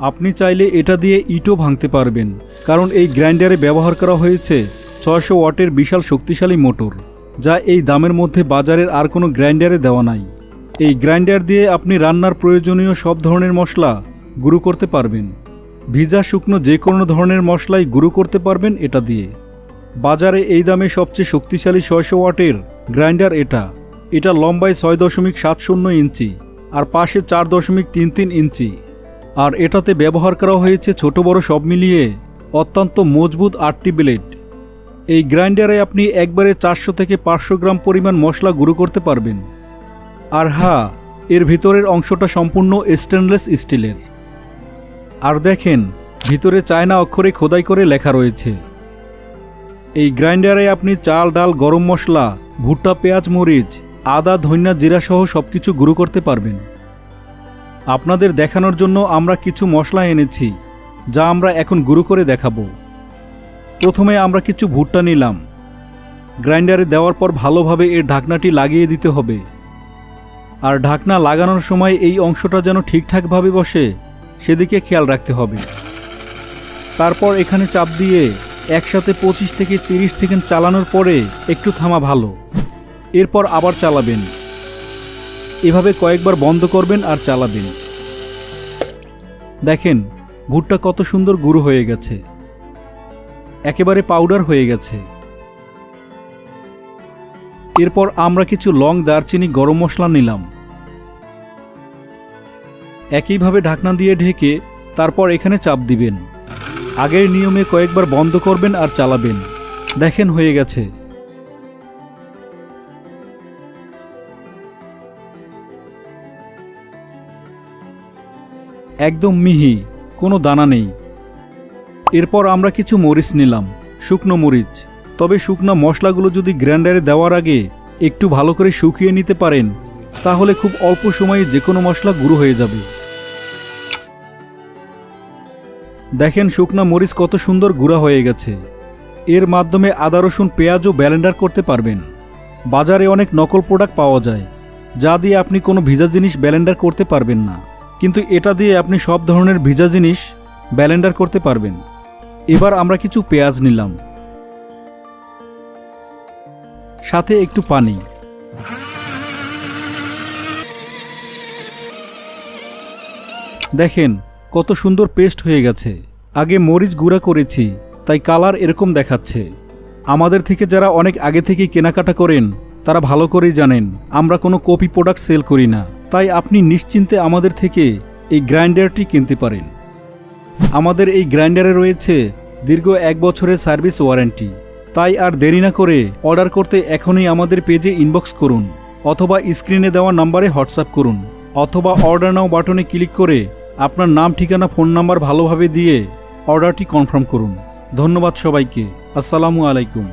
আপনি চাইলে এটা দিয়ে ইটও ভাঙতে পারবেন, কারণ এই গ্রাইন্ডারে ব্যবহার করা হয়েছে 600 ওয়াটের বিশাল শক্তিশালী মোটর, যা এই দামের মধ্যে বাজারের আর কোনো গ্রাইন্ডারে দেওয়া নাই। এই গ্রাইন্ডার দিয়ে আপনি রান্নার প্রয়োজনীয় সব ধরনের মশলা গুঁড়ো করতে পারবেন। ভিজা শুকনো যে কোনো ধরনের মশলাই গুঁড়ো করতে পারবেন এটা দিয়ে। বাজারে এই দামে সবচেয়ে শক্তিশালী 600 ওয়াটের গ্রাইন্ডার এটা লম্বায় 6.70 ইঞ্চি আর পাশে 4.33 ইঞ্চি। আর এটাতে ব্যবহার করা হয়েছে ছোট বড় সব মিলিয়ে অত্যন্ত মজবুত 8টি ব্লেড। এই গ্রাইন্ডারে আপনি একবারে 400 থেকে 500 গ্রাম পরিমাণ মশলা গুঁড়ো করতে পারবেন। আর হ্যাঁ, এর ভিতরের অংশটা সম্পূর্ণ স্টেনলেস স্টিলের। আর দেখেন, ভিতরে চায়না অক্ষরে খোদাই করে লেখা রয়েছে। এই গ্রাইন্ডারে আপনি চাল, ডাল, গরম মশলা, ভুট্টা, পেঁয়াজ, মরিচ, আদা, ধনিয়া, জিরা সহ সবকিছু গুঁড়ো করতে পারবেন। আপনাদের দেখানোর জন্য আমরা কিছু মশলা এনেছি, যা আমরা এখন গুঁড়ো করে দেখাবো। প্রথমে আমরা কিছু ভুট্টা নিলাম। গ্রাইন্ডারে দেওয়ার পর ভালোভাবে এর ঢাকনাটি লাগিয়ে দিতে হবে। আর ঢাকনা লাগানোর সময় এই অংশটা যেন ঠিকঠাকভাবে বসে সেদিকে খেয়াল রাখতে হবে। তারপর এখানে চাপ দিয়ে একসাথে 25 থেকে 30 সেকেন্ড চালানোর পরে একটু থামা ভালো। এরপর আবার চালাবেন। এভাবে কয়েকবার বন্ধ করবেন আর চালাবেন। দেখেন, ভুট্টা কত সুন্দর গুঁড়ো হয়ে গেছে, একেবারে পাউডার হয়ে গেছে। এরপর আমরা কিছু লং, দারচিনি, গরম মশলা নিলাম। একইভাবে ঢাকনা দিয়ে ঢেকে তারপর এখানে চাপ দিবেন। আগের নিয়মে কয়েকবার বন্ধ করবেন আর চালাবেন। দেখেন, হয়ে গেছে। একদম মিহি, কোনো দানা নেই। এরপর আমরা কিছু মরিচ নিলাম, শুকনো মরিচ। তবে শুকনো মশলাগুলো যদি গ্রাইন্ডারে দেওয়ার আগে একটু ভালো করে শুকিয়ে নিতে পারেন, তাহলে খুব অল্প সময়ে যে কোনো মশলা গুঁড়ো হয়ে যাবে। দেখেন, শুকনো মরিচ কত সুন্দর গুঁড়া হয়ে গেছে। এর মাধ্যমে আদা, রসুন, পেঁয়াজও ব্লেন্ডার করতে পারবেন। বাজারে অনেক নকল প্রোডাক্ট পাওয়া যায়, যা দিয়ে আপনি কোনো ভিজা জিনিস ব্লেন্ডার করতে পারবেন না, কিন্তু এটা দিয়ে আপনি সব ধরনের ভিজা জিনিস ব্লেন্ডার করতে পারবেন। এবার আমরা কিছু পেঁয়াজ নিলাম, সাথে একটু পানি। দেখেন, কত সুন্দর পেস্ট হয়ে গেছে। আগে মরিচ গুঁড়া করেছি, তাই কালার এরকম দেখাচ্ছে। আমাদের থেকে যারা অনেক আগে থেকে কেনাকাটা করেন তারা ভালো করেই জানেন আমরা কোনো কপি প্রোডাক্ট সেল করি না। তাই আপনি নিশ্চিন্তে আমাদের থেকে এই গ্রাইন্ডারটি কিনতে পারেন। আমাদের এই গ্রাইন্ডারে রয়েছে দীর্ঘ 1 বছরের সার্ভিস ওয়ারেন্টি। তাই আর দেরি না করে অর্ডার করতে এখনই আমাদের পেজে ইনবক্স করুন, অথবা স্ক্রিনে দেওয়া নম্বরে হোয়াটসঅ্যাপ করুন, অথবা অর্ডার নাও বাটনে ক্লিক করে আপনার নাম, ঠিকানা, ফোন নাম্বার ভালোভাবে দিয়ে অর্ডারটি কনফার্ম করুন। ধন্যবাদ সবাইকে। আসসালামু আলাইকুম।